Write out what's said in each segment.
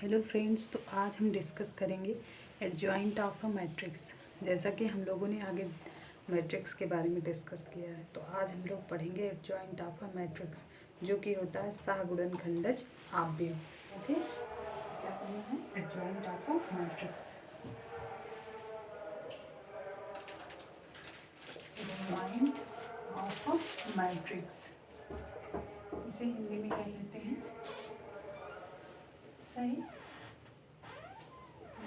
Hello friends, तो आज हम डिस्कस करेंगे एडजॉइंट ऑफ अ मैट्रिक्स। जैसा कि हम लोगों ने आगे मैट्रिक्स के बारे में डिस्कस किया है, तो आज हम लोग पढ़ेंगे एडजॉइंट ऑफ अ मैट्रिक्स, जो कि होता है सहगुणनखंडज आव्यूह। ओके, क्या पढ़ना है? Adjoint of a matrix. Adjoint of a matrix, इसे हिंदी में कह लेते हैं सही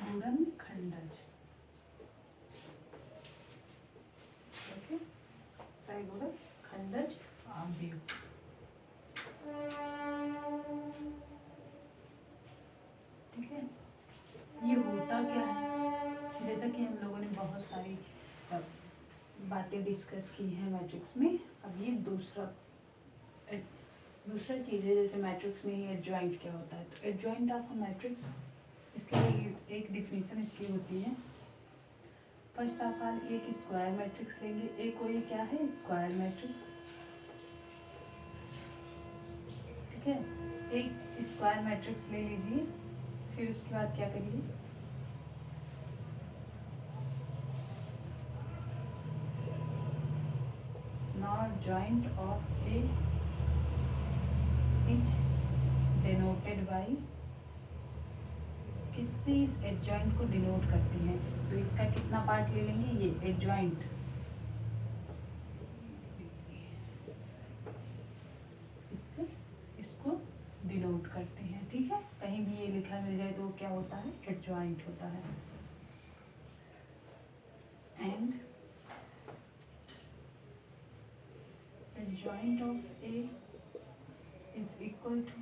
गुणनखंडज। ओके, सही गुणनखंडज आव्यूह। ठीक है, ये होता क्या है? जैसा कि हम लोगों ने बहुत सारी बातें डिस्कस की हैं मैट्रिक्स में। अब ये दूसरा चीज़ है। जैसे मैट्रिक्स में ही एडजॉइंट क्या होता है, तो एडजॉइंट ऑफ अ मैट्रिक्स, इसके लिए एक डिफिनीशन इसकी होती है। फर्स्ट ऑफ ऑल एक स्क्वायर मैट्रिक्स लेंगे। एक कोई क्या है? Square matrix. ठीक है, एक स्क्वायर मैट्रिक्स ले लीजिए। फिर उसके बाद क्या करिए? Not joint of A is denoted by, किससे इस एडजॉइंट को डिनोट करते हैं? तो इसका कितना पार्ट ले लेंगे? ये एडजॉइंट, इससे इसको डिनोट करते हैं। ठीक है, कहीं भी ये लिखा मिल जाए तो क्या होता है? एडजॉइंट होता है। And adjoint of A is equal to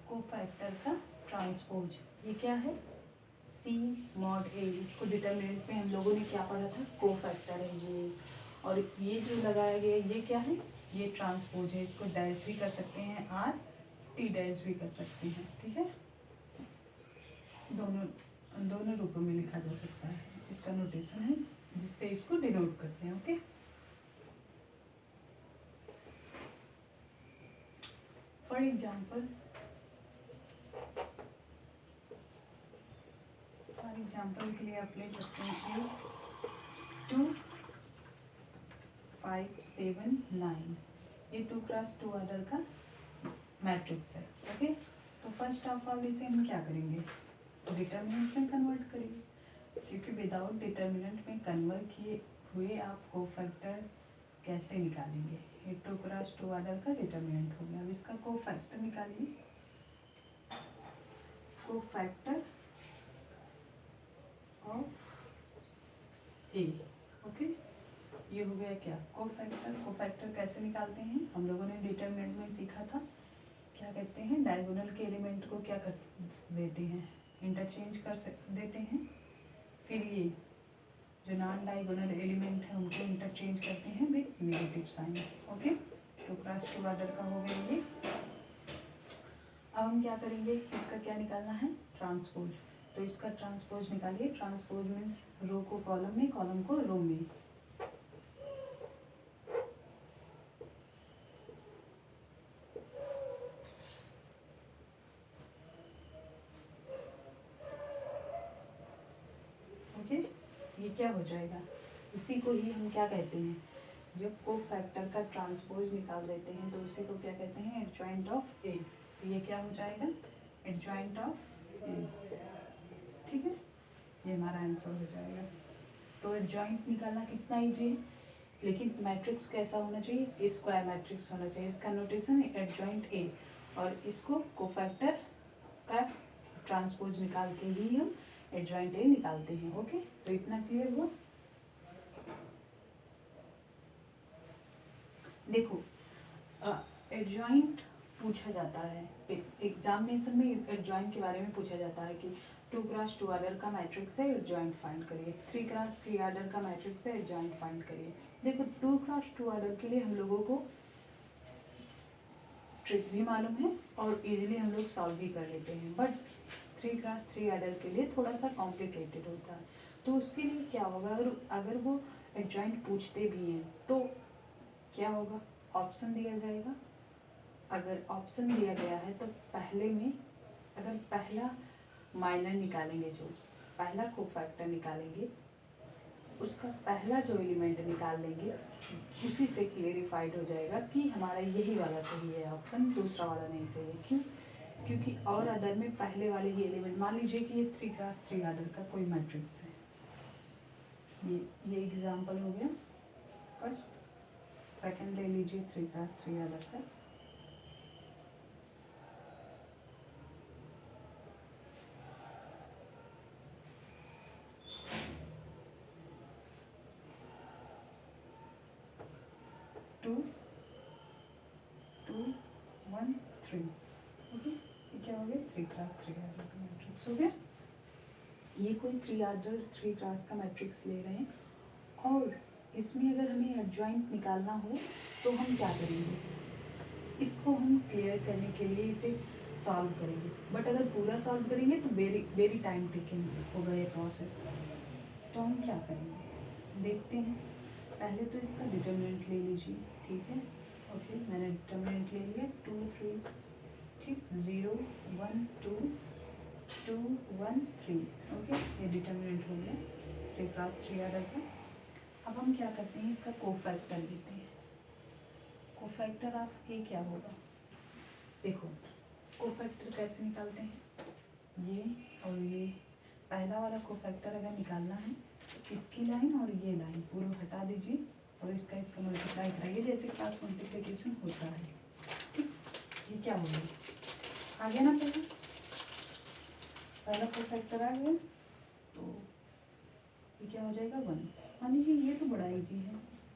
cofactor का ट्रांसपोज। ये क्या है? See mod A. इसको डिटरमिनेंट में हम लोगों ने क्या पढ़ा था? कोफैक्टर है ये। और ये जो लगाया गया ये क्या है? ये ट्रांसपोज है। इसको डैश भी कर सकते हैं, आर टी डैश भी कर सकते हैं। ठीक है, दोनों रूपों में लिखा जा सकता है। इसका नोटेशन है जिससे इसको डिनोट करते हैं। ओके, फॉर एग्जाम्पल के लिए आप ले सकते हैं 2 5 7 9। ये 2x2 ऑर्डर का मैट्रिक्स है। ओके, तो फर्स्ट ऑफ ऑल इसे हम क्या करेंगे? डिटरमिनेंट में कन्वर्ट करेंगे, क्योंकि विदाउट डिटरमिनेंट में कन्वर्ट किए हुए आप कोफैक्टर कैसे निकालेंगे? ये 2x2 ऑर्डर का डिटरमिनेंट हो गया। अब इसका कोफैक्टर निकालिए। Cofactor of A. ओके, ये हो गया क्या? कोफैक्टर कैसे निकालते हैं? हम लोगों ने डिटरमिनेंट में सीखा था। क्या कहते हैं? डायगोनल के एलिमेंट को क्या कर देते हैं? इंटरचेंज देते हैं। फिर ये जो नॉन डायगोनल एलिमेंट है उनको इंटरचेंज करते हैं with negative sign. Okay, 2x2 order का हो गया ये। अब हम क्या करेंगे? इसका क्या निकालना है? ट्रांसपोज। तो इसका ट्रांसपोज निकालिए। ट्रांसपोज मीन्स रो को कॉलम में, कॉलम को रो में। ओके, ये क्या हो जाएगा? इसी को ही हम क्या कहते हैं? जब कोफैक्टर का ट्रांसपोज निकाल देते हैं तो उसी को क्या कहते हैं? एडजॉइंट ऑफ ए। तो ये क्या हो जाएगा? एडजॉइंट ऑफ ए। ठीक है, ये हमारा आंसर हो जाएगा। तो एडजॉइंट निकालना कितना ईजी है, लेकिन मैट्रिक्स कैसा होना चाहिए? स्क्वायर मैट्रिक्स होना चाहिए। इसका नोटेशन है एडजॉइंट ए, और इसको कोफैक्टर का ट्रांसपोज निकाल के ही हम एडजॉइंट ए निकालते हैं। ओके, तो इतना क्लियर हुआ? देखो, एडजॉइंट पूछा जाता है एग्जामिनेशन में। एडजॉइंट के बारे में पूछा जाता है कि 2x2 ऑर्डर का मैट्रिक्स है, एडजॉइंट फाइंड करिए। 3x3 ऑर्डर का मैट्रिक्स है, एडजॉइंट फाइंड करिए। देखो, 2x2 ऑर्डर के लिए हम लोगों को ट्रिक भी मालूम है और इजीली हम लोग सॉल्व भी कर लेते हैं, बट 3x3 ऑर्डर के लिए थोड़ा सा कॉम्प्लिकेटेड होता है। तो उसके लिए क्या होगा? अगर वो एडजॉइंट पूछते भी हैं तो क्या होगा? ऑप्शन दिया जाएगा। अगर ऑप्शन दिया गया है तो पहले में अगर पहला माइनर निकालेंगे, जो पहला कोफैक्टर निकालेंगे, उसका पहला जो एलिमेंट निकाल लेंगे, उसी से क्लेरिफाइड हो जाएगा कि हमारा यही वाला सही है ऑप्शन, दूसरा वाला नहीं सही है। क्यों? क्योंकि और अदर में पहले वाले ही एलिमेंट, मान लीजिए कि ये 3x3 आर्डर का कोई मैट्रिक्स है, ये एग्जाम्पल हो गया फर्स्ट। सेकंड ले लीजिए 3x3 आर्डर का, टू 2 1 3। ओके, ये क्या हो गया? 3x3 आर्डर का मैट्रिक्स हो गया। ये कोई 3 आर्डर 3 क्लास का मैट्रिक्स ले रहे हैं, और इसमें अगर हमें एडजॉइंट निकालना हो तो हम क्या करेंगे? इसको हम क्लियर करने के लिए इसे सॉल्व करेंगे, बट अगर पूरा सॉल्व करेंगे तो वेरी टाइम टेकिंग होगा ये प्रोसेस। तो हम क्या करेंगे देखते हैं। पहले तो इसका डिटरमिनेंट ले लीजिए, ठीक है। ओके, मैंने डिटरमिनेंट ले लिया 2 3, ठीक, 0 1 2 2 1 3। ओके, ये डिटरमिनेंट हो गया 3x3 आर्डर का। अब हम क्या करते हैं, इसका कोफैक्टर लेते हैं। कोफैक्टर ऑफ ए क्या होगा? देखो, कोफैक्टर कैसे निकालते हैं, ये और ये पहला वाला कोफैक्टर अगर निकालना है, इसकी लाइन और ये लाइन पूरा हटा दीजिए और इसका मल्टीप्लाई कराइए जैसे क्लास मल्टीप्लिकेशन होता है, ठीक। ये क्या हो गया? आ गया ना? पहला कोफैक्टर आ गया, तो ये क्या हो जाएगा? 1। मान लीजिए ये तो बड़ा इजी है,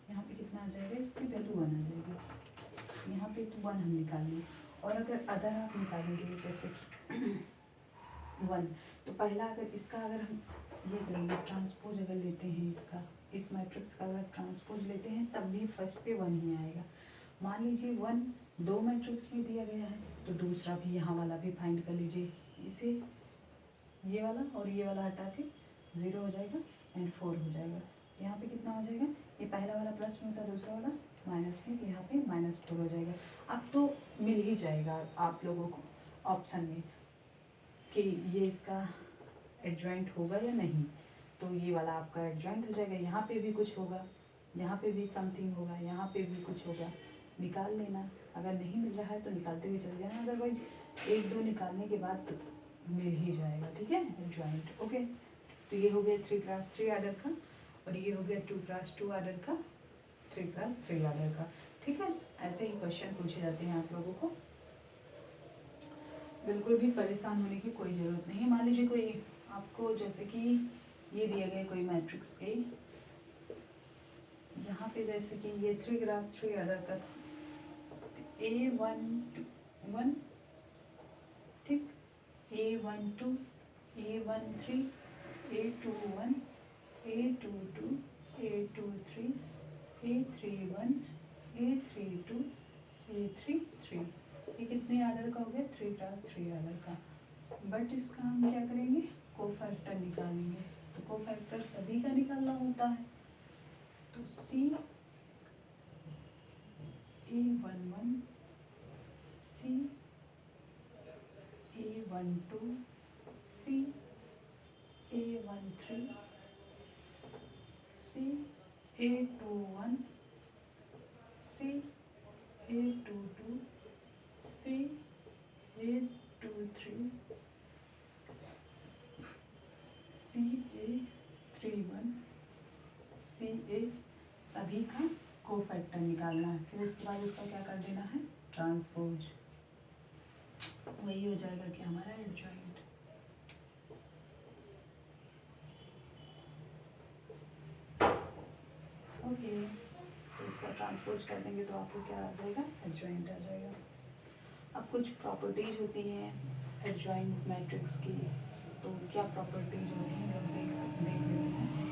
यहाँ पे कितना आ जाएगा? इसकी वैल्यू 1 आ जाएगी। यहाँ पे तो 1 हम निकालेंगे, और अगर अदर आप निकालेंगे जैसे कि 1, तो पहला अगर इसका अगर हम ये करेंगे ट्रांसपोज, अगर लेते हैं इसका, इस मैट्रिक्स का अगर ट्रांसपोज लेते हैं तब भी फर्स्ट पे 1 ही आएगा। मान लीजिए 1 दो मैट्रिक्स में दिया गया है, तो दूसरा भी यहाँ वाला भी फाइंड कर लीजिए। इसे ये वाला और ये वाला हटा के 0 हो जाएगा एंड 4 हो जाएगा। यहाँ पे कितना हो जाएगा? ये पहला वाला प्लस में होता है, दूसरा वाला माइनस में, तो यहाँ पे -4 हो जाएगा। अब तो मिल ही जाएगा आप लोगों को ऑप्शन में कि ये इसका एडजॉइंट होगा या नहीं, तो ये वाला आपका एडजॉइंट हो जाएगा। यहाँ पे भी कुछ होगा, यहाँ पे भी समथिंग होगा, यहाँ पे भी कुछ होगा, निकाल लेना। अगर नहीं मिल रहा है तो निकालते हुए चल जाना, अदरवाइज 1 2 निकालने के बाद तो मिल ही जाएगा, ठीक है, एडजॉइंट। ओके, तो ये हो गया 3x3 आर्डर का, और ये हो गया 2x2 आर्डर का, 3x3 आर्डर का, ठीक है। ऐसे ही क्वेश्चन पूछे जाते हैं आप लोगों को, बिल्कुल भी परेशान होने की कोई ज़रूरत नहीं है। मान लीजिए कोई आपको जैसे कि ये दिया गया कोई मैट्रिक्स ए, यहाँ पे जैसे कि ये 3x3 आर्डर का था, A1 2 1, ठीक, A1 2 A1 3 A2 1 A2 2 A2 3 A3 1 A3 2 A3 3। ये कितने आर्डर का हो गया? 3x3 आर्डर का। बट इसका हम क्या करेंगे? कोफैक्टर निकालेंगे। तो कोफैक्टर सभी का निकालना होता है, तो C A11 C A12 C A13 C A21 C A22 C A23 CA31 CA, सभी का कोफैक्टर निकालना है। फिर उसके बाद उसका क्या कर देना है? ट्रांसपोज। वही हो जाएगा कि हमारा एडजॉइंट। ओके, तो इसका ट्रांसपोज कर देंगे तो आपको क्या आ जाएगा? एडजॉइंट आ जाएगा। अब कुछ प्रॉपर्टीज होती हैं एडजॉइंट मैट्रिक्स की, तो क्या प्रॉपर्टीज होती हैं हम देख लेते हैं।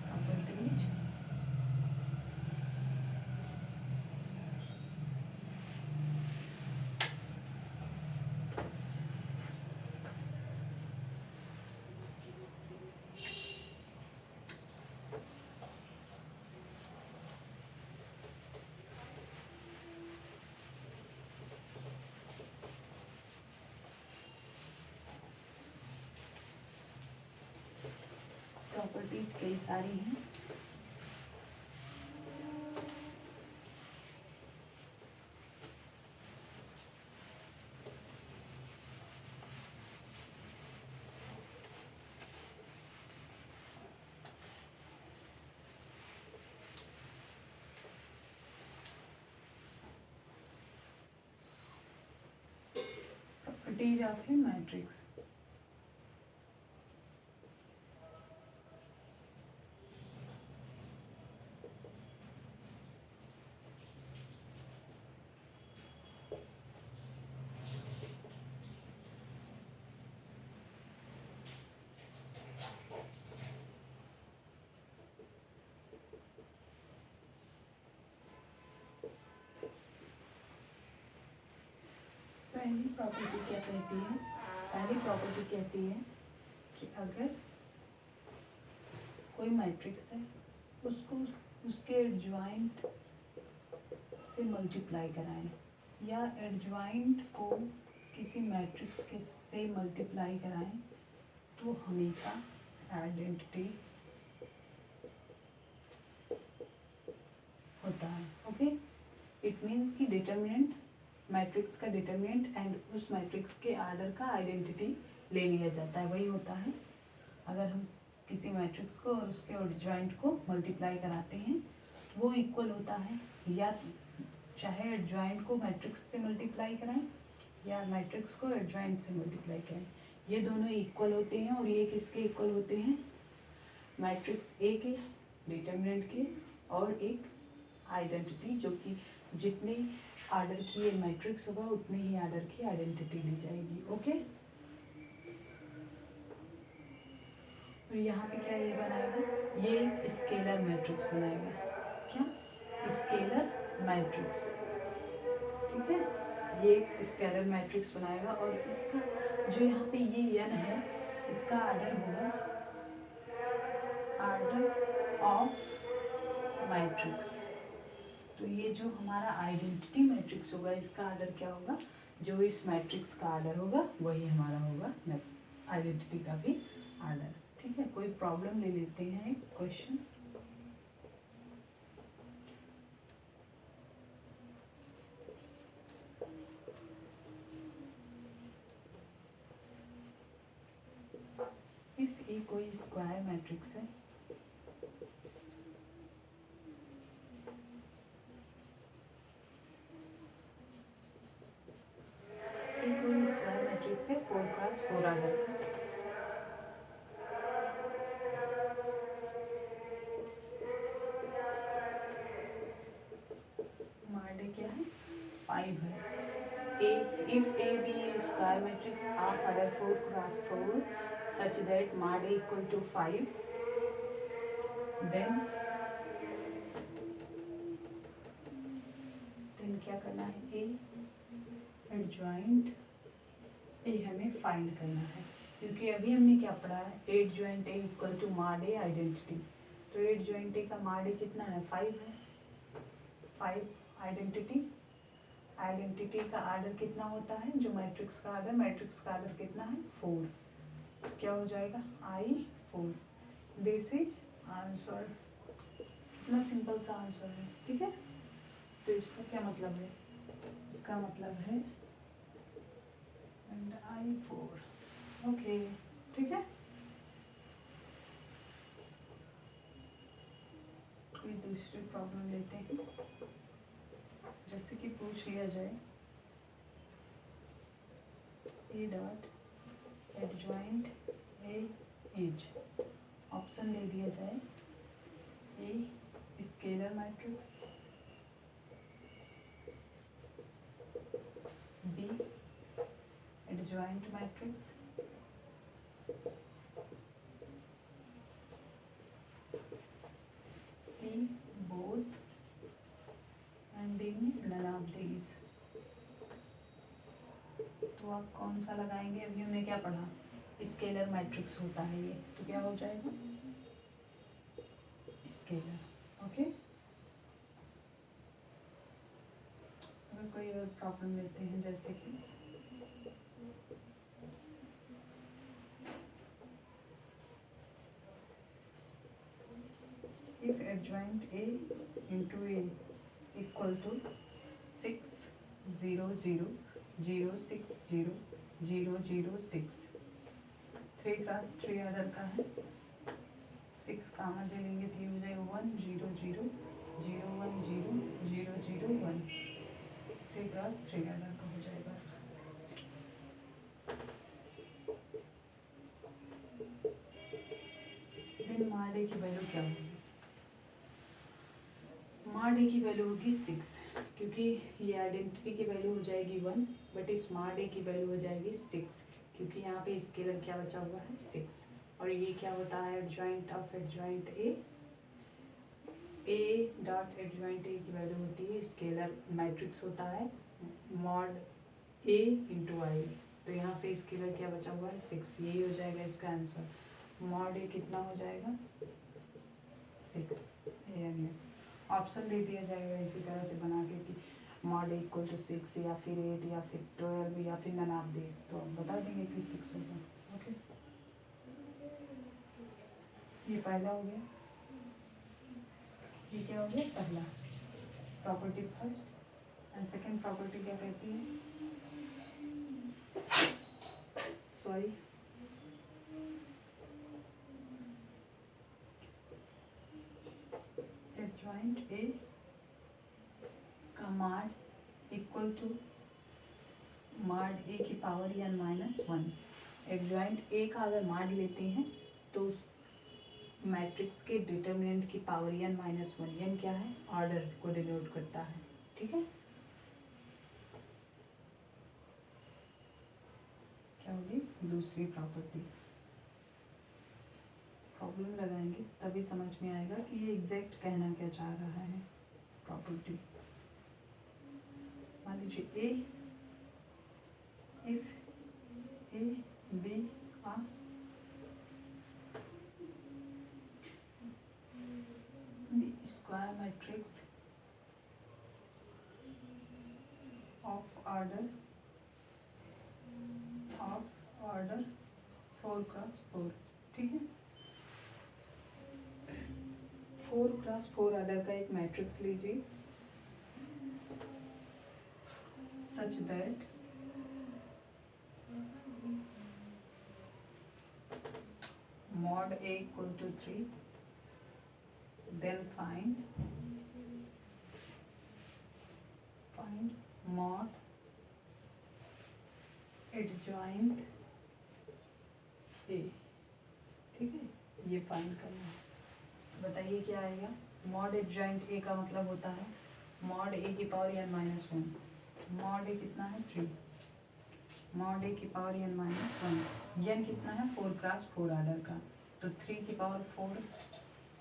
प्रॉपर्टीज, प्रॉपर्टीज कई सारी हैं। Properties of A matrix. पहली प्रॉपर्टी क्या कहती है? पहली प्रॉपर्टी कहती है कि अगर कोई मैट्रिक्स है उसको उसके एडजॉइंट से मल्टीप्लाई कराएं या एडजॉइंट को किसी मैट्रिक्स के से मल्टीप्लाई कराएं तो हमेशा आइडेंटिटी होता है। ओके, इट मीन्स कि डिटर्मिनेंट, मैट्रिक्स का डिटर्मिनेंट एंड उस मैट्रिक्स के आर्डर का आइडेंटिटी ले लिया जाता है। वही होता है अगर हम किसी मैट्रिक्स को और उसके एडजॉइंट को मल्टीप्लाई कराते हैं वो इक्वल होता है, या चाहे एडजॉइंट को मैट्रिक्स से मल्टीप्लाई कराएं या मैट्रिक्स को एडजॉइंट से मल्टीप्लाई करें, ये दोनों इक्वल होते हैं। और ये किसके इक्वल होते हैं? मैट्रिक्स ए के, डिटर्मिनेंट के, और एक आइडेंटिटी जो कि जितने आर्डर की ये मैट्रिक्स होगा उतने ही आर्डर की आइडेंटिटी ली जाएगी। ओके, और यहाँ पे क्या ये बनाएगा? ये एक स्केलर मैट्रिक्स बनाएगा। क्या? Scalar matrix. ठीक है, ये एक स्केलर मैट्रिक्स बनाएगा और इसका जो यहाँ पे ये n है इसका आर्डर होगा आर्डर ऑफ मैट्रिक्स। तो ये जो हमारा आइडेंटिटी मैट्रिक्स होगा इसका आर्डर क्या होगा? जो इस मैट्रिक्स का आर्डर होगा वही हमारा होगा आइडेंटिटी का भी आर्डर। ठीक है, कोई प्रॉब्लम ले लेते हैं एक क्वेश्चन। इफ ए कोई स्क्वायर मैट्रिक्स है कोई स्क्वायर मैट्रिक्स है 4x4 आर्डर का, मार्डे क्या है? 5 है। If A be a square matrix of order 4x4 such that mod A equal to 5, then क्या करना है? A एडजॉइंट A हमें फाइंड करना है, क्योंकि अभी हमने क्या पढ़ा है? Adjoint A equal to mod A identity. तो एडजॉइंट A का mod A कितना है? 5 है। 5 आइडेंटिटी का आर्डर कितना होता है? जो मैट्रिक्स का आर्डर, मैट्रिक्स का आर्डर कितना है? 4। तो क्या हो जाएगा? I4। This is answer. कितना सिंपल सा आंसर है। ठीक है, तो इसका क्या मतलब है? इसका मतलब है एंड I4। ओके, ठीक है। कोई दूसरी प्रॉब्लम लेते हैं, जैसे कि पूछ लिया जाए A dot adjoint A is, option दे दिया जाए A scalar matrix, B adjoint matrix, C both and D none of these. तो आप कौन सा लगाएंगे? अभी हमने क्या पढ़ा? स्केलर मैट्रिक्स होता है ये, तो क्या हो जाएगा? स्केलर। ओके, अगर कोई और प्रॉब्लम लेते हैं, जैसे कि adjoint A into A equal to 6 0 0 0 6 0 0 0 6। 3 cross 3 order का है। 6 कामन ले लेंगे तो ये हो जाएगा 1 0 0 0 1 0 0 0 1। 3 क्रॉस 3 ऑर्डर का हो जाएगा। देन मॉड ए की वैल्यू क्या होगी? मॉड ए की वैल्यू होगी 6, क्योंकि ये आइडेंटिटी की वैल्यू हो जाएगी 1, बट इस मॉड ए की वैल्यू हो जाएगी 6, क्योंकि यहाँ पे स्केलर क्या बचा हुआ है 6। और ये क्या होता है? Adjoint of adjoint A dot adjoint ए की वैल्यू होती है स्केलर मैट्रिक्स होता है मॉड ए इंटू आई। तो यहाँ से स्केलर क्या बचा हुआ है 6, यही हो जाएगा इसका आंसर। मॉड ए कितना हो जाएगा 6। एस ऑप्शन दे दिया जाएगा इसी तरह से बना के कि मॉड ए इक्वल टू 6 या फिर 8 या फिर 12 या फिर नन ऑफ दिस, तो हम बता देंगे कि 6 होगा। ओके, ये पहला हो गया। ये क्या हो गया? पहला property first. And second property क्या कहती है? सॉरी, एडजॉइंट ए का mod equal to mod A की power n minus 1। Adjoint A का अगर मॉड लेते हैं तो मैट्रिक्स के डिटर्मिनेंट की पावर n माइनस 1। n क्या है? ऑर्डर को डिनोट करता है। ठीक है, क्या होगी? दूसरी प्रॉपर्टी। प्रॉब्लम लगाएंगे तभी समझ में आएगा कि ये एग्जैक्ट कहना क्या चाह रहा है। प्रॉपर्टी मान लीजिए A if A B are square matrix of order 4 cross 4। ठीक है, 4 क्रॉस 4 ऑर्डर का एक मैट्रिक्स लीजिए such that mod A equal to 3, then find mod adjoint A। ठीक है, ये फाइंड करना है। बताइए क्या आएगा? मॉड एडजॉइंट ए का मतलब होता है मॉड ए की पावर n माइनस 1। मॉड ए कितना है? 3। मॉड ए की पावर n माइनस 1। n कितना है? 4 क्रॉस 4 ऑर्डर का, तो 3 की पावर 4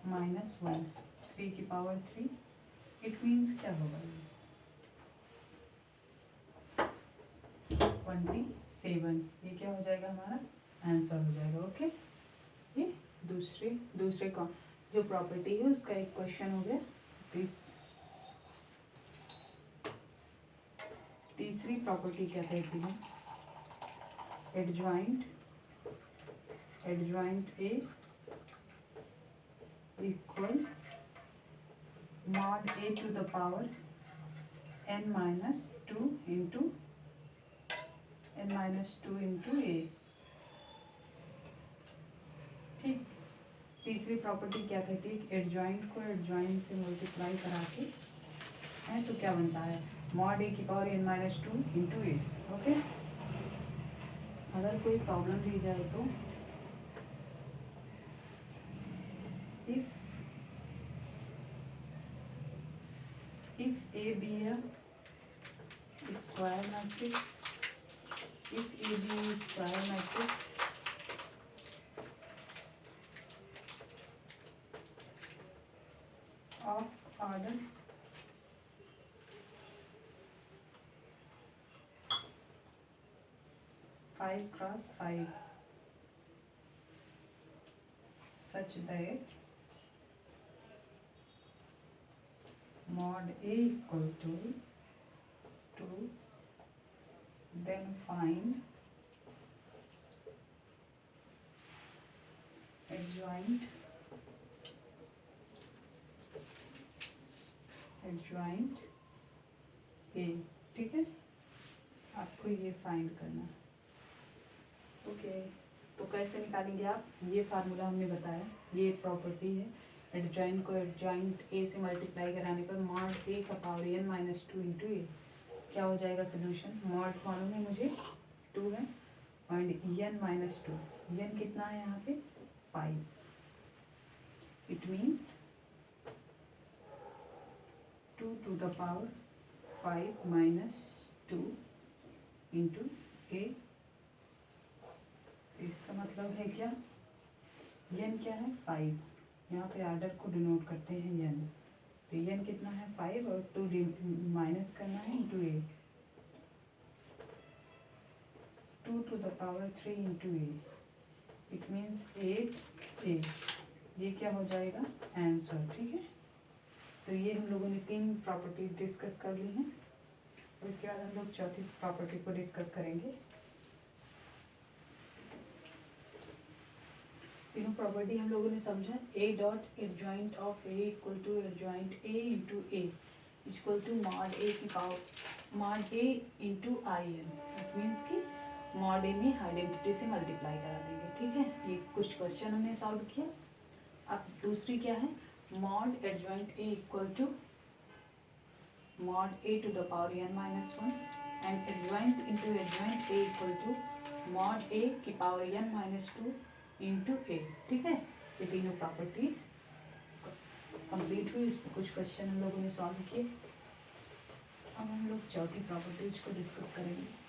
माइनस 1, 3 की पावर 3। इट मीन्स क्या होगा? 27। ये क्या हो जाएगा? हमारा आंसर हो जाएगा। ओके, ये दूसरे का जो प्रॉपर्टी है उसका एक क्वेश्चन हो गया। तीसरी प्रॉपर्टी क्या कहती है? Adjoint A equals mod A to the power n minus 2 into A. ठीक, तीसरी प्रॉपर्टी क्या कहती है? एडजॉइंट को एडजॉइंट से मल्टीप्लाई करा के है तो क्या बनता है? मॉड ए की पावर n माइनस 2 इंटू ए। ओके, अगर कोई प्रॉब्लम दी जाए तो if A be a square matrix, if A be a square matrix of order 5 cross 5 such that mod A equal to 2, then find adjoint adjoint A, ठीक है, आपको ये find करना है। ओके, तो कैसे निकालेंगे आप, ये फार्मूला हमने बताया, ये प्रॉपर्टी है। एडजॉइंट को एडजॉइंट ए से मल्टीप्लाई कराने पर मॉड ए का पावर n माइनस 2 इंटू ए क्या हो जाएगा सोल्यूशन। मॉड मालूम है मुझे 2 है एंड n माइनस 2, n कितना है यहाँ पे 5, it means 2 to the power 5 minus 2 into A. इसका मतलब है क्या, n क्या है 5, यहाँ पे आर्डर को डिनोट करते हैं n, तो n कितना है 5 और 2 माइनस करना है into A, 2 to the power 3 into A, it means 8a, ये क्या हो जाएगा आंसर, ठीक है। तो ये हम लोगों ने 3 प्रॉपर्टी डिस्कस कर ली हैं और इसके बाद हम लोग चौथी प्रॉपर्टी को डिस्कस करेंगे। तीनों प्रॉपर्टी हम लोगों ने समझा, A dot adjoint of A equal to adjoint A into A equal to mod A की power mod A into I N, it means कि मॉड ए में आइडेंटिटी से मल्टीप्लाई करा देंगे, ठीक है। ये कुछ क्वेश्चन हमने सॉल्व किया। अब दूसरी क्या है, mod adjoint A equal to mod A to the power n minus 1 and adjoint into adjoint A equal to mod A की power n minus 2 into A, ठीक है। ये तीनों प्रॉपर्टीज कंप्लीट हुई, इस पर कुछ क्वेश्चन हम लोगों ने सॉल्व किए। अब हम लोग चौथी प्रॉपर्टीज को डिस्कस करेंगे।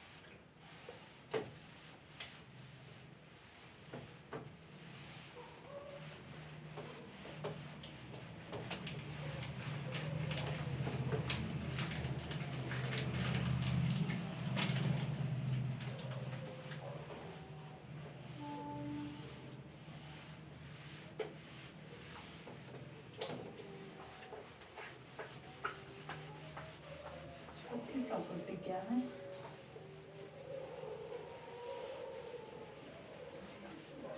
प्रॉपर्टी क्या है,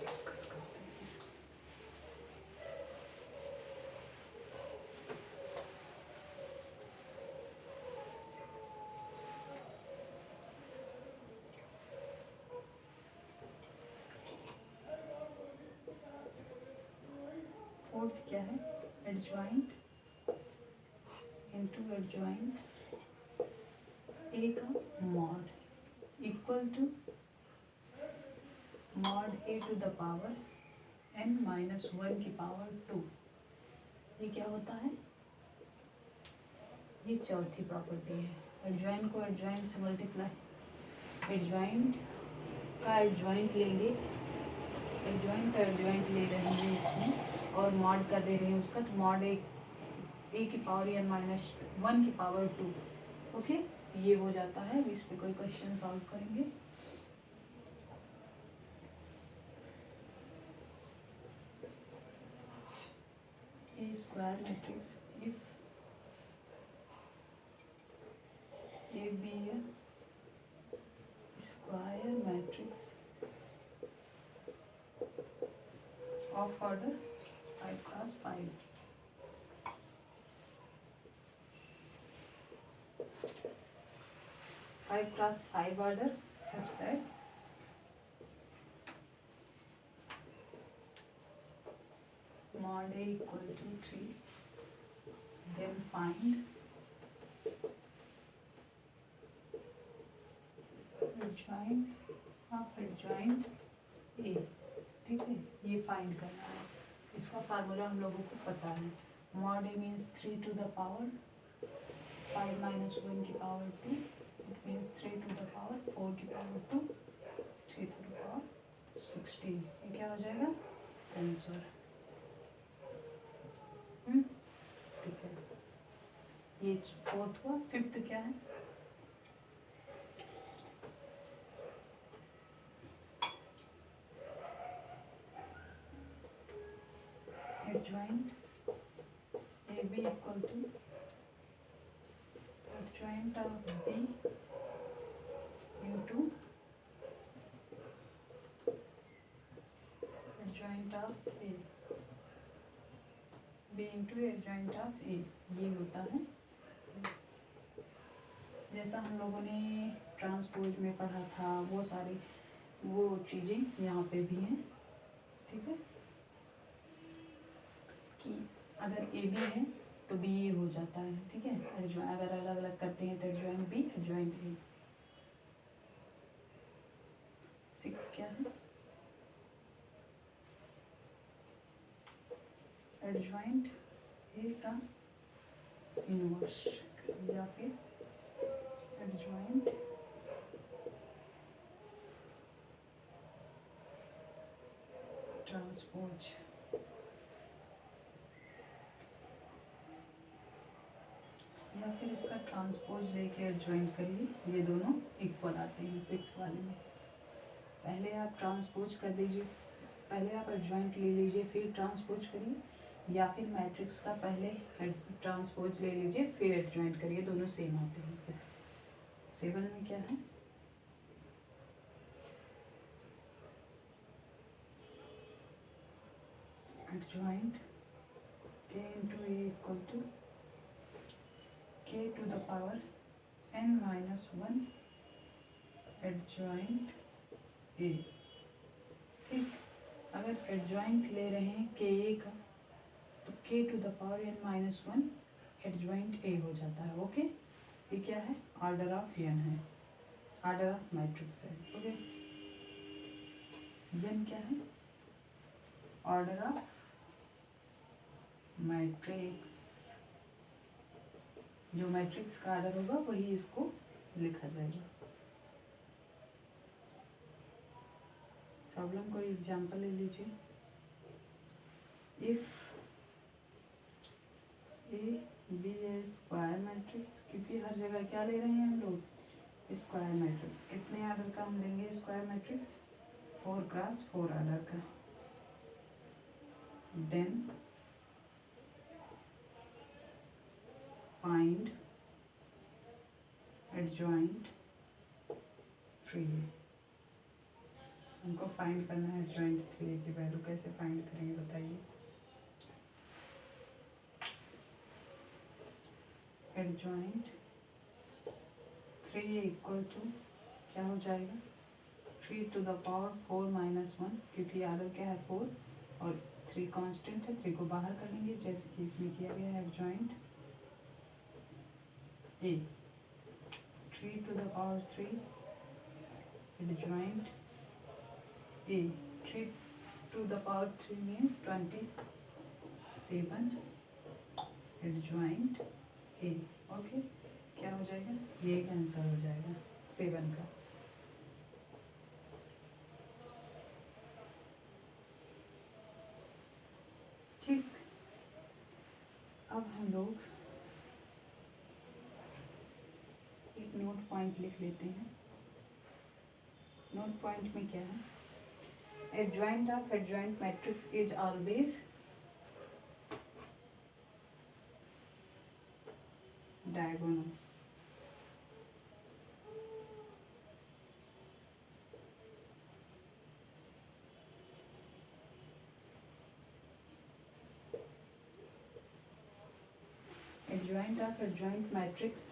डिस्कस करते हैं। फोर्थ क्या है, एडजॉइंट इंटू एडजॉइंट ए का mod equal to mod A to the power n minus 1 की पावर 2, ये क्या होता है, ये चौथी प्रॉपर्टी है। एडजॉइंट को एडजॉइंट से मल्टीप्लाई, एडजॉइंट का एडजॉइंट लेंगे, एडजॉइंट का एडजॉइंट ले रहे हैं इसमें और मॉड का दे रहे हैं उसका, तो मॉड ए की पावर n माइनस 1 की पावर 2, ओके, ये हो जाता है। इस पे कोई क्वेश्चन सॉल्व करेंगे। A square matrix if A B A square matrix of order 5 cross 5, five cross 5 order such that mod A equal to 3, then find adjoint of adjoint A, ठीक है, ये फाइंड करना है। इसका फार्मूला हम लोगों को पता है, mod A means 3 to the power 5 minus 1 की power 2, it means 3 to the power 4 की पावर 2, 3 to the power 16, ये क्या हो जाएगा आंसर, ठीक है। ये फोर्थ हुआ। फिफ्थ क्या है, adjoint A B equal to adjoint of B into adjoint of A, B into adjoint of A, ये होता है जैसा हम लोगों ने ट्रांसपोज में पढ़ा था वो सारी वो चीज़ें यहाँ पे भी हैं, ठीक है। कि अगर ए बी है तो बी ए हो जाता है, ठीक है। अगर अलग अलग करते हैं तो एडजॉइंट बी एडजॉइंट ए। 6 क्या है, एडजॉइंट ए का इनवर्स या फिर एडजॉइंट ट्रांसपोज। या फिर इसका ट्रांसपोज लेके एडजॉइंट करिए, ये दोनों इक्वल आते हैं 6 वाले में। पहले आप ट्रांसपोज कर लीजिए, पहले आप एडजॉइंट ले लीजिए फिर ट्रांसपोज करिए, या फिर मैट्रिक्स का पहले ट्रांसपोज ले लीजिए फिर एडजॉइंट करिए, दोनों सेम आते हैं 6। 7 में क्या है, adjoint k into a equal to k to the power n minus 1 adjoint a। ठीक, अगर एडजॉइंट ले रहे हैं के ए का तो k to the power n minus 1 adjoint a हो जाता है। ओके, ये क्या है, ऑर्डर ऑफ n है, ऑर्डर ऑफ मैट्रिक्स है। ओके, n क्या है, ऑर्डर ऑफ मैट्रिक्स। जो मैट्रिक्स का ऑर्डर होगा वही इसको लिखा जाएगा। प्रॉब्लम को एग्जांपल ले लीजिए। If A B A square matrix, क्योंकि हर जगह क्या ले रहे हैं हम लोग, स्क्वायर मैट्रिक्स। कितने ऑर्डर का हम लेंगे स्क्वायर मैट्रिक्स, 4 क्रॉस 4 ऑर्डर का। Then find adjoint 3। हमको फाइंड करना है एडजॉइंट 3 की वैल्यू। कैसे फाइंड करेंगे बताइए। एडजॉइंट 3 इक्वल टू क्या हो जाएगा, 3 टू द पावर 4 माइनस 1, क्योंकि ऑर्डर क्या है 4 और 3 कांस्टेंट है, 3 को बाहर कर लेंगे जैसे कि इसमें किया गया है। Adjoint A 3 to the power 3 adjoint A 3 to the power 3 means 27 adjoint A. Okay, क्या हो जाएगा, ये एक आंसर हो जाएगा 7 का। ठीक, अब हम लोग एक नोट पॉइंट लिख लेते हैं। नोट पॉइंट में क्या है, adjoint of adjoint matrix is always diagonal. Adjoint of adjoint matrix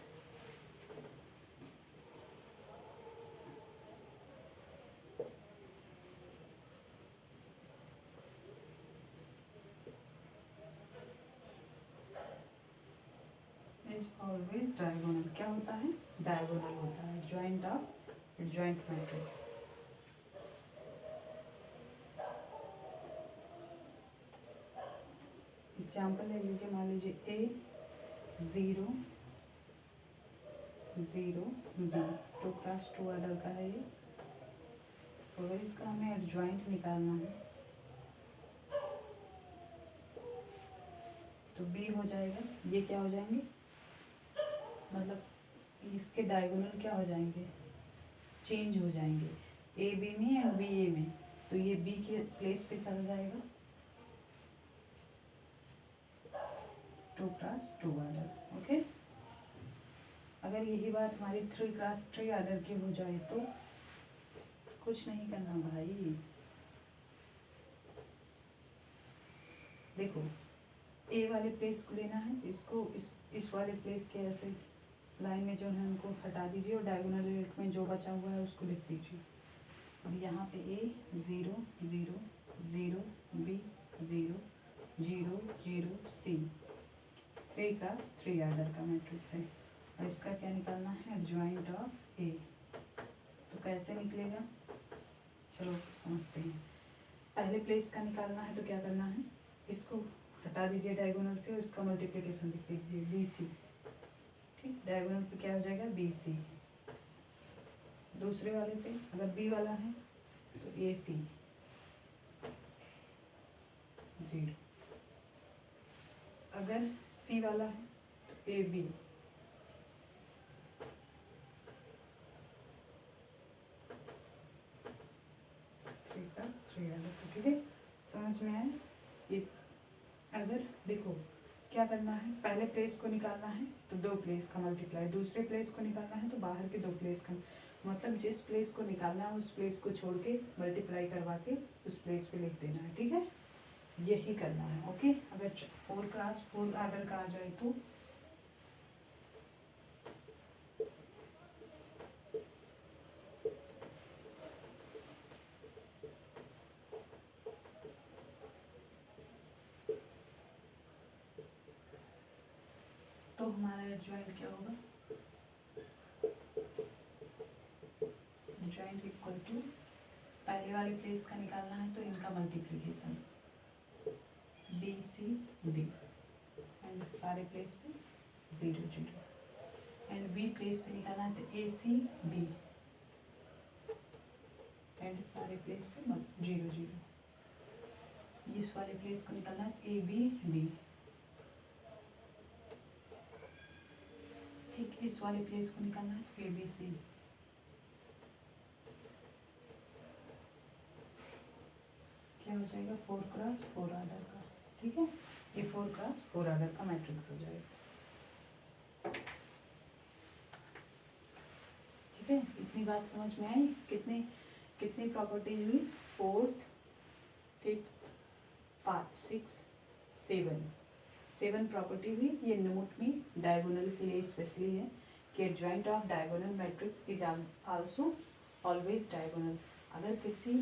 is always diagonal. क्या होता है, डायगोनल होता है adjoint of adjoint matrix. Example ले लीजिए, मान लीजिए ए 0 0 बी 2 क्रॉस 2 ऑर्डर का है ये। अगर इसका हमें एडजॉइंट निकालना है तो बी हो जाएगा, ये क्या हो जाएंगे, मतलब इसके डायगोनल क्या हो जाएंगे, चेंज हो जाएंगे, ए बी में और बी ए में, तो ये बी के प्लेस पे चला जाएगा 2 क्रॉस 2 ऑर्डर। ओके, अगर यही बात हमारी 3 क्रॉस 3 ऑर्डर की हो जाए तो कुछ नहीं करना भाई। देखो, ए वाले प्लेस को लेना है तो इसको इस वाले प्लेस के ऐसे लाइन में जो है उनको हटा दीजिए और डायगोनल एलिमेंट में जो बचा हुआ है उसको लिख दीजिए। और यहाँ पे A 0 0 0 B 0 0 0 C 3x3 order का मैट्रिक्स है और इसका क्या निकालना है, एडजॉइंट ऑफ A। तो कैसे निकलेगा, चलो समझते हैं। पहले प्लेस का निकालना है तो क्या करना है, इसको हटा दीजिए डायगोनल से और इसका मल्टीप्लिकेशन लिख दीजिए BC। ठीक, डायगोनल पे क्या हो जाएगा BC। दूसरे वाले पे अगर B वाला है तो AC 0, अगर C वाला है तो AB 3x3 आएगा। ठीक है, समझ में आया ये। अगर देखो क्या करना है, पहले प्लेस को निकालना है तो दो प्लेस का मल्टीप्लाई, दूसरे प्लेस को निकालना है तो बाहर के दो प्लेस का, मतलब जिस प्लेस को निकालना है उस प्लेस को छोड़ के मल्टीप्लाई करवा के उस प्लेस पे लिख देना है। ठीक है, यही करना है। ओके, अगर 4x4 आर्डर का आ जाए तो हमारा एडजॉइंट क्या होगा, एडजॉइंट इक्वल टू पहले वाले प्लेस का निकालना है तो इनका मल्टीप्लिकेशन BCD एंड सारे प्लेस पे 0 0 एंड B प्लेस पे निकालना है तो ACB एंड सारे प्लेस पे 0 0। इस वाले प्लेस को निकालना है ABD। ठीक, इस वाले प्लेस को निकालना है तो ABC। क्या हो जाएगा, 4x4 आर्डर का। ठीक है, ये 4x4 आर्डर का मैट्रिक्स हो जाएगा। ठीक है, इतनी बात समझ में आई। कितनी कितनी प्रॉपर्टीज हुई, 4th 5th 6 7 प्रॉपर्टी हुई। ये नोट में डायगोनल के लिए स्पेशली है कि adjoint of diagonal matrix is also always diagonal. अगर किसी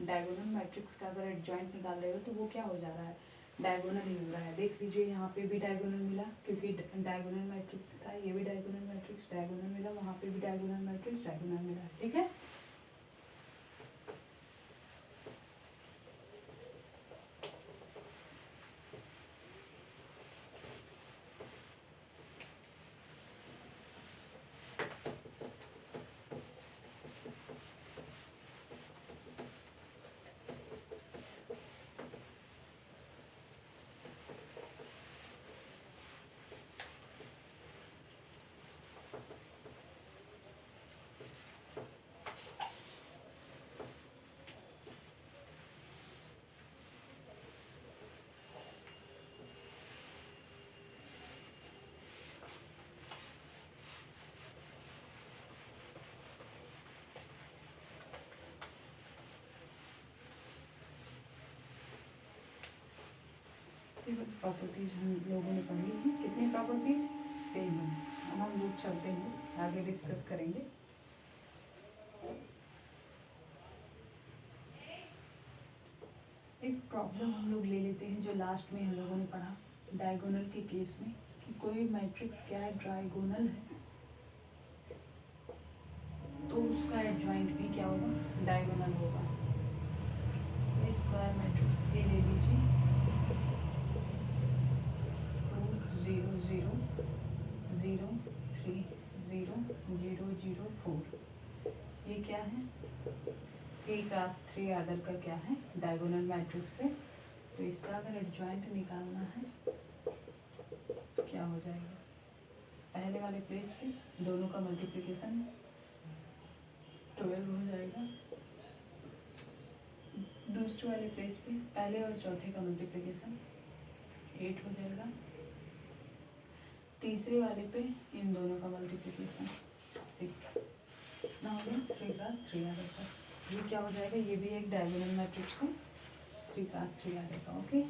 डायगोनल मैट्रिक्स का अगर एडजॉइंट निकाल रहे हो तो वो क्या हो जा रहा है, डायगोनल ही हो रहा है। देख लीजिए यहाँ पे भी डायगोनल मिला क्योंकि डायगोनल मैट्रिक्स था, ये भी डायगोनल मैट्रिक्स डायगोनल मिला, वहाँ पे भी डायगोनल मैट्रिक्स डायगोनल मिला। ठीक है, प्रॉपर्टीज हम लोगों ने पढ़ी थी। कितनी प्रॉपर्टीज, सेम है। अब हम लोग चलते हैं आगे डिस्कस करेंगे। एक प्रॉब्लम हम लोग ले लेते हैं जो लास्ट में हम लोगों ने पढ़ा डायगोनल के केस में कि कोई मैट्रिक्स क्या है, ट्राइगोनल है तो उसका एडजॉइंट भी क्या होगा, डायगोनल होगा। स्क्वायर मैट्रिक्स ए ले लीजिए, 2 0 0 0 3 0 0 0 4। ये क्या है, 3x3 आर्डर का क्या है, डायगोनल मैट्रिक्स है। तो इसका अगर एडजॉइंट निकालना है तो क्या हो जाएगा, पहले वाले प्लेस पे दोनों का मल्टीप्लिकेशन 12 हो जाएगा, दूसरे वाले प्लेस पे पहले और चौथे का मल्टीप्लिकेशन 8 हो जाएगा, तीसरे वाले पे इन दोनों का मल्टीप्लिकेशन 6 ना हो गया, 3x3 आर्डर का। ये क्या हो जाएगा, ये भी एक डायगोनल मैट्रिक्स है, 3x3 आर्डर का। ओके,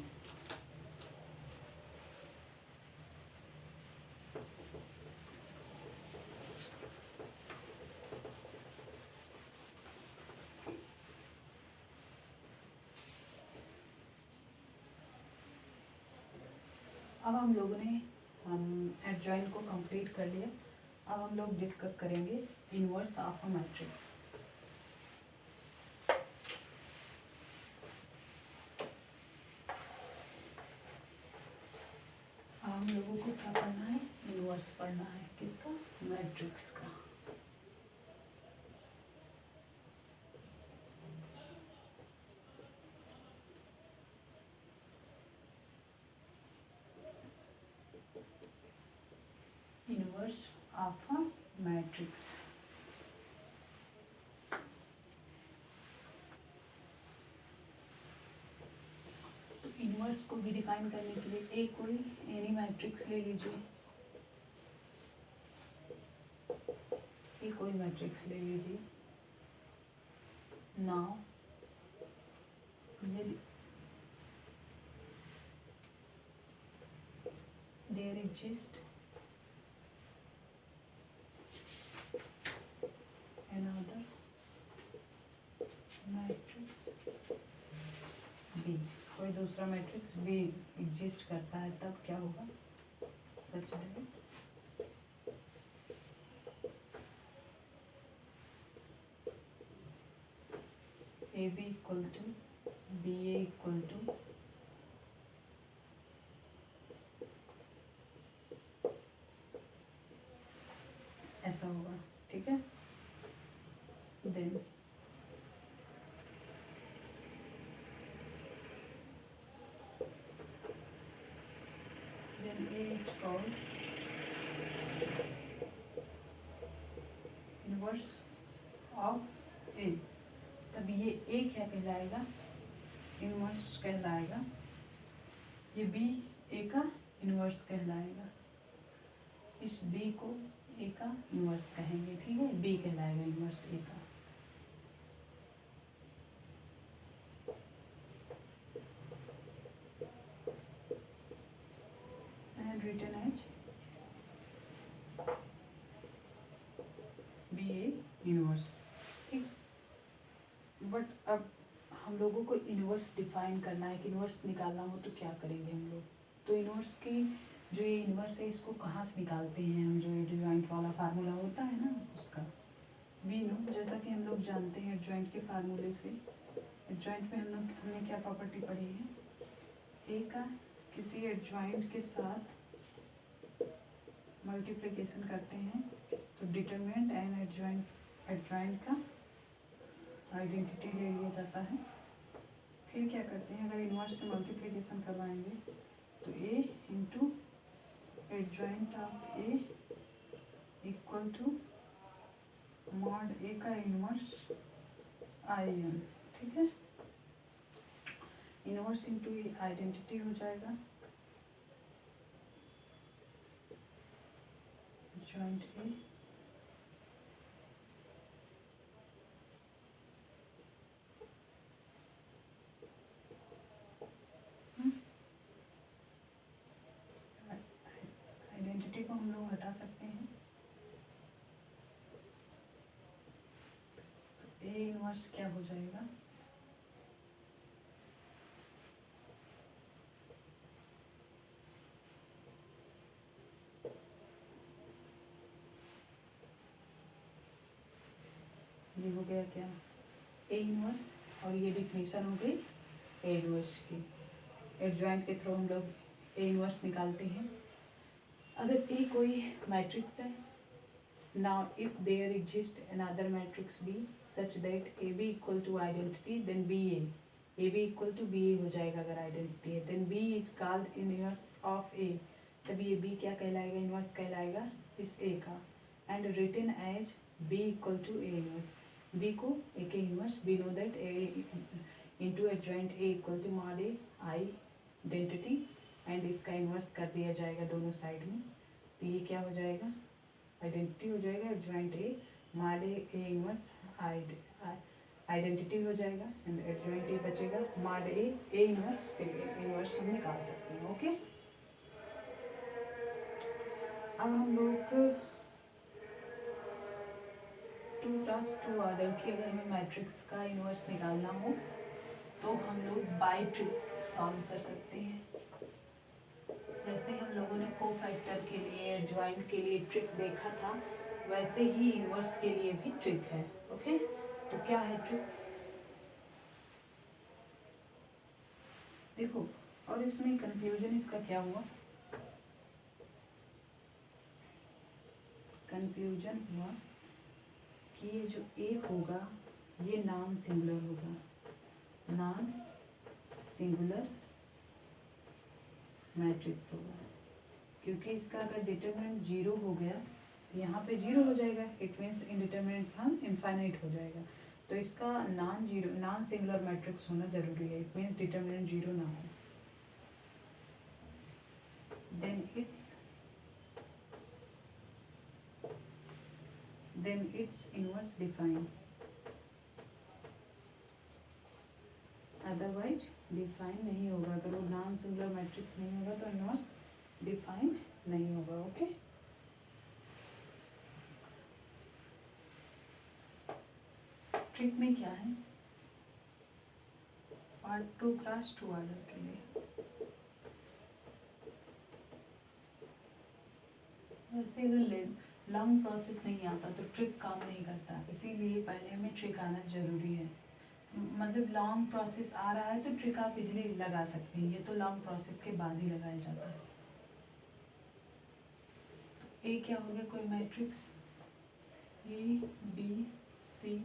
अब हम लोगों ने एडजॉइन को कंप्लीट कर लिया। अब हम लोग डिस्कस करेंगे इनवर्स ऑफ अ मैट्रिक्स। हम लोगों को क्या पढ़ना है? इनवर्स पढ़ना है। किसका? मैट्रिक्स का। Inverse of a matrix. तो इनवर्स को भी डिफाइन करने के लिए एक कोई एनी मैट्रिक्स ले लीजिए। एक कोई मैट्रिक्स ले लीजिए। नाउ यदि there exist another matrix B, कोई दूसरा मैट्रिक्स बी एग्जिस्ट करता है, तब क्या होगा? Such that A B equal to B A equal to ऐसा होगा। ठीक है, then A is called inverse of A। तब ये A क्या कहलाएगा? इनवर्स कहलाएगा। ये B A का इनवर्स कहलाएगा। इस B को A का इनवर्स कहेंगे। ठीक है, B कहलाएगा इनवर्स A का। and written as BA inverse. ठीक, बट अब हम लोगों को इनवर्स डिफाइन करना है कि इनवर्स निकालना हो तो क्या करेंगे हम लोग? तो इनवर्स की जो ये इनवर्स है इसको कहाँ से निकालते हैं हम? जो ये एडजॉइंट वाला फार्मूला होता है ना उसका। वी नो, जैसा कि हम लोग जानते हैं एडजॉइंट के फार्मूले से। एडजॉइंट में हमने क्या प्रॉपर्टी पढ़ी है? ए का किसी एडजॉइंट के साथ मल्टीप्लिकेशन करते हैं तो डिटरमिनेंट एंड एडजॉइंट का आइडेंटिटी ले लिया जाता है। फिर क्या करते हैं? अगर इनवर्स से मल्टीप्लिकेशन करवाएंगे तो A into adjoint of A equal to mod A का इनवर्स आई एन। ठीक है, इनवर्स इंटू ए आइडेंटिटी हो जाएगा एडजॉइंट ए आइडेंटिटी को हम लोग हटा सकते हैं। तो ए इनवर्स क्या हो जाएगा? ये हो गया क्या? ए इनवर्स, और ये डिफिनेशन हो गई ए इनवर्स की। एडजॉइंट के थ्रू हम लोग ए इनवर्स निकालते हैं। अगर ए कोई मैट्रिक्स है, now if there exist another matrix B such that A B equal to identity then B A B equal to B A हो जाएगा अगर आइडेंटिटी है। Then B is called inverse of A, तब ये बी क्या कहलाएगा? Inverse कहलाएगा इस ए का। And written as B equal to A inverse, B को ए के inverse, be know that A into adjoint A equal to mod A identity, and इसका इनवर्स कर दिया जाएगा दोनों साइड में। तो ये क्या हो जाएगा? आइडेंटिटी हो जाएगा adjoint A mod A inverse identity हो जाएगा, एंड एडजॉइंट ए बचेगा मॉड ए इनवर्स, फिर इनवर्स हम निकाल सकते हैं। ओके, अब हम लोग 2+2 ऑर्डर की अगर हमें मैट्रिक्स का इनवर्स निकालना हो तो हम लोग बाय ट्रिक सॉल्व कर सकते हैं। जैसे हम लोगों ने कोफैक्टर के लिए, एडजॉइंट के लिए ट्रिक देखा था, वैसे ही इन्वर्स के लिए भी ट्रिक है। ओके, तो क्या है ट्रिक देखो। और इसमें कंफ्यूजन इसका क्या हुआ, कंफ्यूजन हुआ कि ये जो ए होगा ये नॉन सिंगुलर होगा, नॉन सिंगुलर मैट्रिक्स होगा, क्योंकि इसका अगर डिटरमिनेंट जीरो हो गया तो यहाँ पे जीरो हो जाएगा, इट मीन्स इंडिटरमिनेंट हम इनफाइनाइट हो जाएगा। तो इसका non zero, non singular matrix होना जरूरी है, इट मीन्स डिटरमिनेंट जीरो ना हो। then its inverse defined, otherwise define नहीं होगा। अगर वो नॉन सिंगुलर मैट्रिक्स नहीं होगा तो इनवर्स डिफाइन नहीं होगा। ओके, ट्रिक में क्या है, पार्ट 2 क्लास 2 ऑर्डर के लिए वैसे अगर लॉन्ग प्रोसेस नहीं आता तो ट्रिक काम नहीं करता, इसीलिए पहले हमें ट्रिक आना जरूरी है। मतलब लॉन्ग प्रोसेस आ रहा है तो ट्रिक आप इजीली लगा सकते हैं, ये तो लॉन्ग प्रोसेस के बाद ही लगाया जाता है। ए क्या हो गया, कोई matrix A B C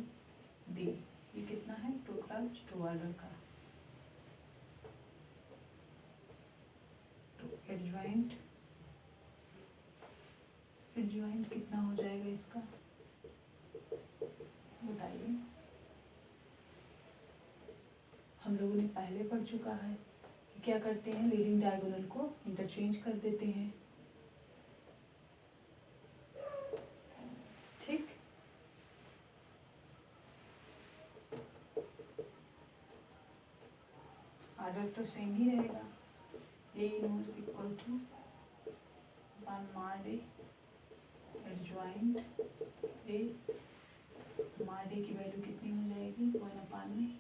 D, ये कितना है 2 क्रॉस 2 ऑर्डर का। तो एडजॉइंट कितना हो जाएगा इसका बताइए। हम लोगों ने पहले पढ़ चुका है कि क्या करते हैं, लीडिंग डायगोनल को इंटरचेंज कर देते हैं। ठीक, ऑर्डर तो सेम ही रहेगा, A inverse equal to one मार ए एडजॉइंट ए, मार ए की वैल्यू कितनी हो जाएगी 1/,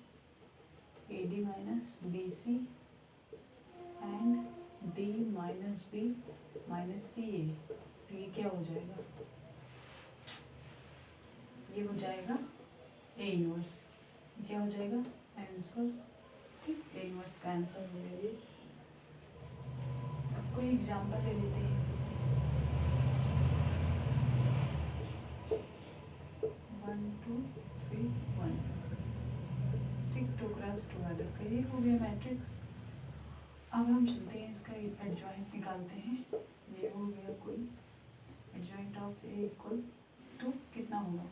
A D minus B C and D minus B minus C A. तो ये क्या हो जाएगा, ये हो जाएगा ए इनवर्स, क्या हो जाएगा आंसर। ठीक, ए इनवर्स का आंसर हो गया ये। अब कोई एग्जाम्पल ले लेते हैं, 1 2 3 1। ठीक, 2 क्रॉस 2 ऑर्डर का ये हो गया मैट्रिक्स। अब हम चलते हैं इसका एडजॉइंट निकालते हैं। ये हो गया कोई adjoint of A equal to कितना होगा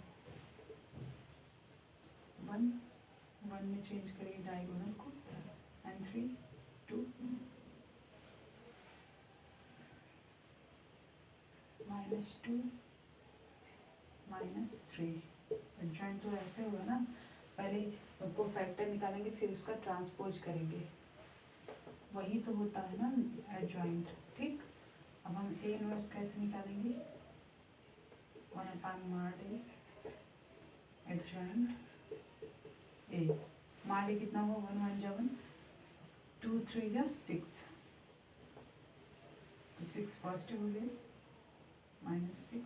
1 1 में चेंज करिए डायगोनल को एंड 3 2 -2 -3। एडजॉइंट तो ऐसे होगा ना, पहले को फैक्टर निकालेंगे फिर उसका ट्रांसपोज करेंगे, वही तो होता है ना एडजॉइंट। ठीक, अब हम ए इनवर्स कैसे निकालेंगे, 1/, एडजॉइंट ए, मार ए कितना होगा 1 1 जा 1, 2 3 जा 6, तो 6 पॉजिटिव हो गया -6,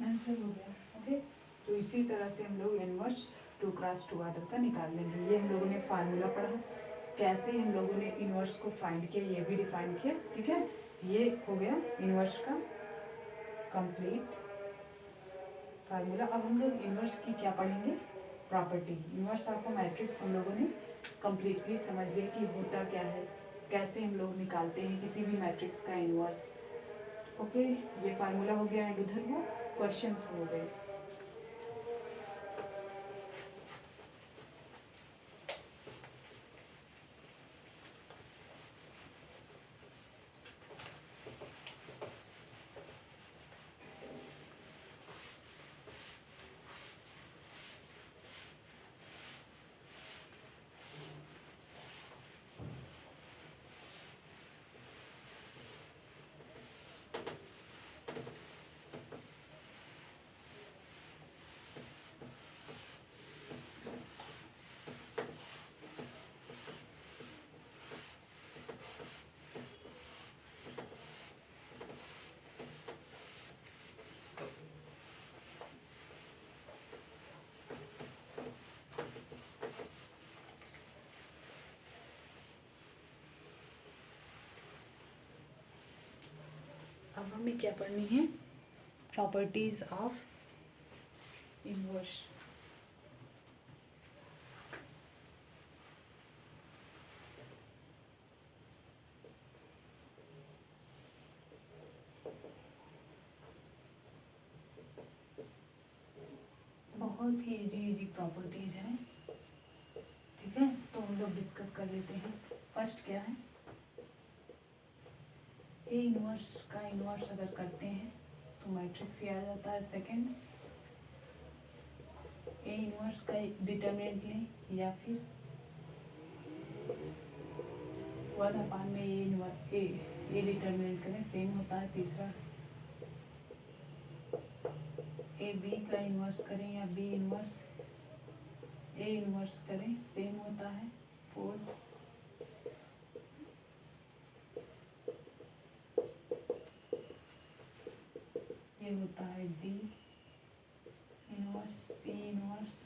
आंसर हो गया। ओके, तो इसी तरह से हम लोग इनवर्स 2 क्रॉस 2 ऑर्डर का निकाल लेंगे। ये हम लोगों ने फार्मूला पढ़ा, कैसे हम लोगों ने इनवर्स को फाइंड किया ये भी डिफाइन किया। ठीक है, ये हो गया इनवर्स का कंप्लीट फार्मूला। अब हम लोग इनवर्स की क्या पढ़ेंगे, प्रॉपर्टी। इनवर्स आपको मैट्रिक्स हम लोगों ने कम्प्लीटली समझ लिया कि होता क्या है, कैसे हम लोग निकालते हैं किसी भी मैट्रिक्स का इनवर्स। ओके, ये फार्मूला हो गया एंड उधर वो क्वेश्चंस हो गए। में क्या पढ़नी है, प्रॉपर्टीज ऑफ इनवर्स। बहुत ही इजी प्रॉपर्टीज हैं, ठीक है। तो हम लोग डिस्कस कर लेते हैं। फर्स्ट क्या है, ए इनवर्स का इनवर्स अगर करते हैं तो मैट्रिक्स ये आ जाता है। सेकंड, ए इनवर्स का डिटरमिनेंट लें या फिर 1 में ए डिटरमिनेंट करें, सेम होता है। तीसरा, ए बी का इन्वर्स करें या बी इन्वर्स ए इन्वर्स करें, सेम होता है। फोर्थ, ये होता है D inverse C inverse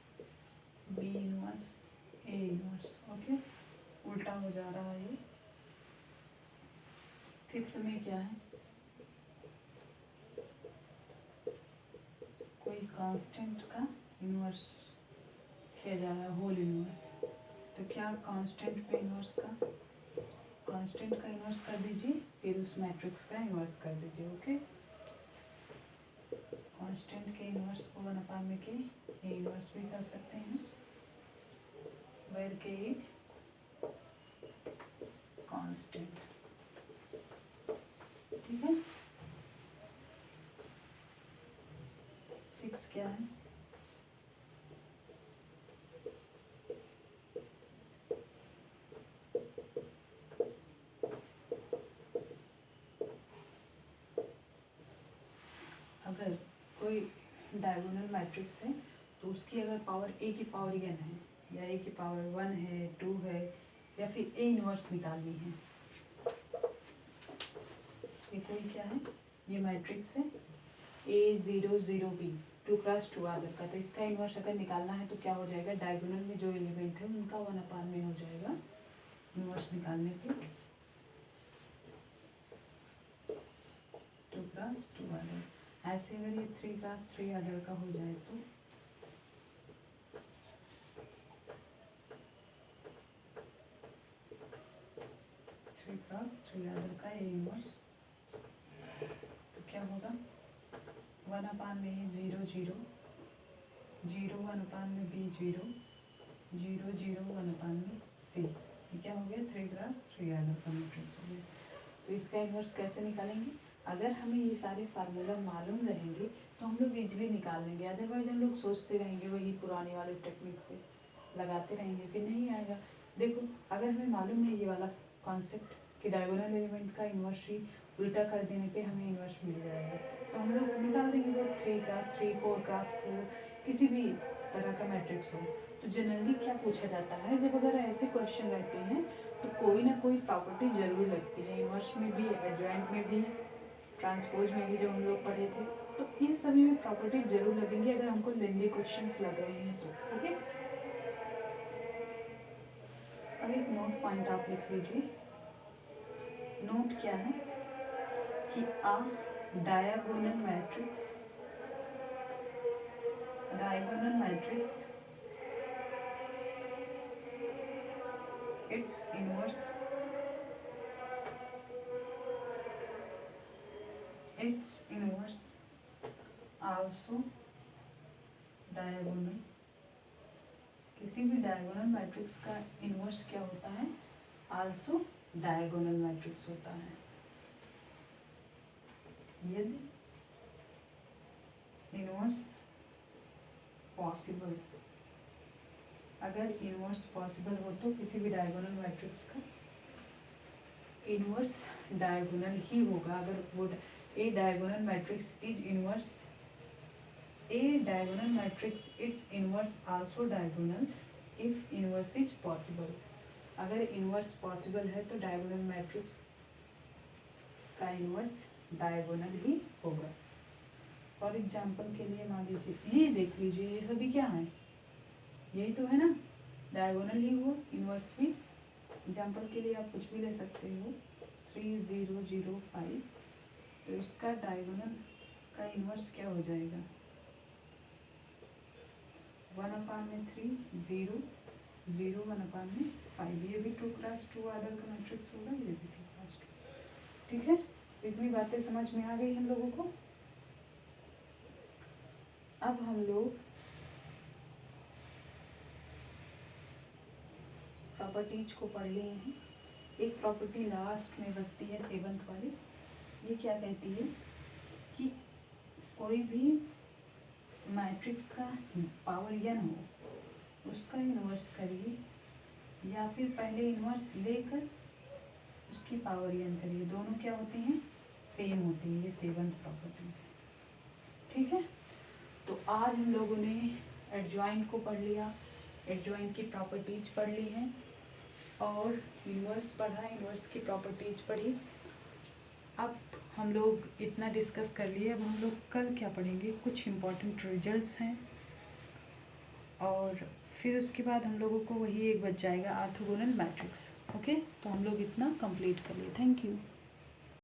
B inverse A inverse. Okay, उल्टा हो जा रहा है ये। फिफ्थ में क्या है, कोई कांस्टेंट का इन्वर्स किया जा रहा है, होल इन्वर्स। तो क्या कांस्टेंट पे इन्वर्स का, कांस्टेंट का इन्वर्स कर दीजिए, फिर उस मैट्रिक्स का इन्वर्स कर दीजिए। ओके, कांस्टेंट के इन्वर्स को 1 में के ए इन्वर्स भी कर सकते हैं, वेयर के इज कांस्टेंट, ठीक है। 6 क्या है, अगर कोई डायगोनल मैट्रिक्स है तो उसकी अगर पावर ए की पावर n है या ए की पावर 1 है, 2 है, या फिर ए इनवर्स निकालनी है। ये कोई क्या है, ये मैट्रिक्स है A0 0 B 2x2 आदर का। तो इसका इनवर्स अगर निकालना है तो क्या हो जाएगा, डायगोनल में जो एलिमेंट है उनका 1 में हो जाएगा इनवर्स निकालने पे। 2x2 आदर, ऐसे अगर ये 3x3 आदर का हो जाए तो 3x3 आदर का ए इनवर्स, तो क्या होगा 1 में 0 0 0 1 में B 0 0 0 1 में C, ये क्या हो गया 3x3 आदर का मैट्रिक्स हो गया। तो इसका इनवर्स कैसे निकालेंगे, अगर हमें ये सारे फार्मूला मालूम रहेंगे तो हम लोग इजीली निकाल लेंगे, अदरवाइज हम लोग सोचते रहेंगे वही पुरानी वाले टेक्निक से लगाते रहेंगे, फिर नहीं आएगा। देखो, अगर हमें मालूम है ये वाला कॉन्सेप्ट कि डायगोनल एलिमेंट का इन्वर्स ही उल्टा कर देने पे हमें इन्वर्स मिल जाएगा, तो हम लोग निकाल देंगे। वो 3x3 4x4 किसी भी तरह का मैट्रिक्स हो। तो जनरली क्या पूछा जाता है, जब अगर ऐसे क्वेश्चन रहते हैं तो कोई ना कोई प्रॉपर्टी जरूर लगती है, इन्वर्स में भी, एडजॉइंट में भी, ट्रांसपोज में भी जब हम लोग पढ़े थे, तो इन सभी में प्रॉपर्टी जरूर लगेंगी अगर हमको लेंदी क्वेश्चंस लग रहे हैं तो। ओके, अब एक नोट पॉइंट आप लिख लीजिए। नोट क्या है कि a diagonal matrix its inverse also diagonal, किसी भी डायगोनल मैट्रिक्स का इन्वर्स क्या होता है, आल्सो डायगोनल मैट्रिक्स होता है। यदि इन्वर्स पॉसिबल, अगर इन्वर्स पॉसिबल हो तो किसी भी डायगोनल मैट्रिक्स का इन्वर्स डायगोनल ही होगा। अगर वो a diagonal matrix is inverse, a diagonal matrix its inverse also diagonal if inverse is possible. अगर इन्वर्स पॉसिबल है तो डायगोनल मैट्रिक्स का इन्वर्स डायगोनल ही होगा। फॉर एग्जाम्पल के लिए मान लीजिए, ये देख लीजिए, ये सभी क्या है, यही तो है ना, डायगोनल ही हो, इन्वर्स भी। एग्जाम्पल के लिए आप कुछ भी ले सकते हो, 3 0 0 5 तो इसका डायगोनल का इन्वर्स क्या हो जाएगा? 1/3 0 0 1/5। ये भी 2x2 आर्डर का मैट्रिक्स होगा, ये भी 2x2। ठीक है, इतनी बातें समझ में आ गई हम लोगों को। अब हम लोग प्रॉपर्टीज को पढ़ लिए हैं। एक प्रॉपर्टी लास्ट में बचती है 7th वाली। ये क्या कहती है कि कोई भी मैट्रिक्स का पावर n हो उसका इन्वर्स करिए, या फिर पहले इन्वर्स लेकर उसकी पावर n करिए। दोनों क्या होती हैं? सेम होती हैं। ये 7th प्रॉपर्टीज है। ठीक है, तो आज हम लोगों ने एडजॉइंट को पढ़ लिया, एडजॉइंट की प्रॉपर्टीज पढ़ ली हैं और इन्वर्स पढ़ा, इन्वर्स की प्रॉपर्टीज पढ़ी। अब हम लोग इतना डिस्कस कर लिए। अब हम लोग कल क्या पढ़ेंगे? कुछ इम्पोर्टेंट रिजल्ट्स हैं और फिर उसके बाद हम लोगों को वही एक बच जाएगा, ऑर्थोगोनल मैट्रिक्स। ओके, तो हम लोग इतना कंप्लीट कर लिए। Thank you.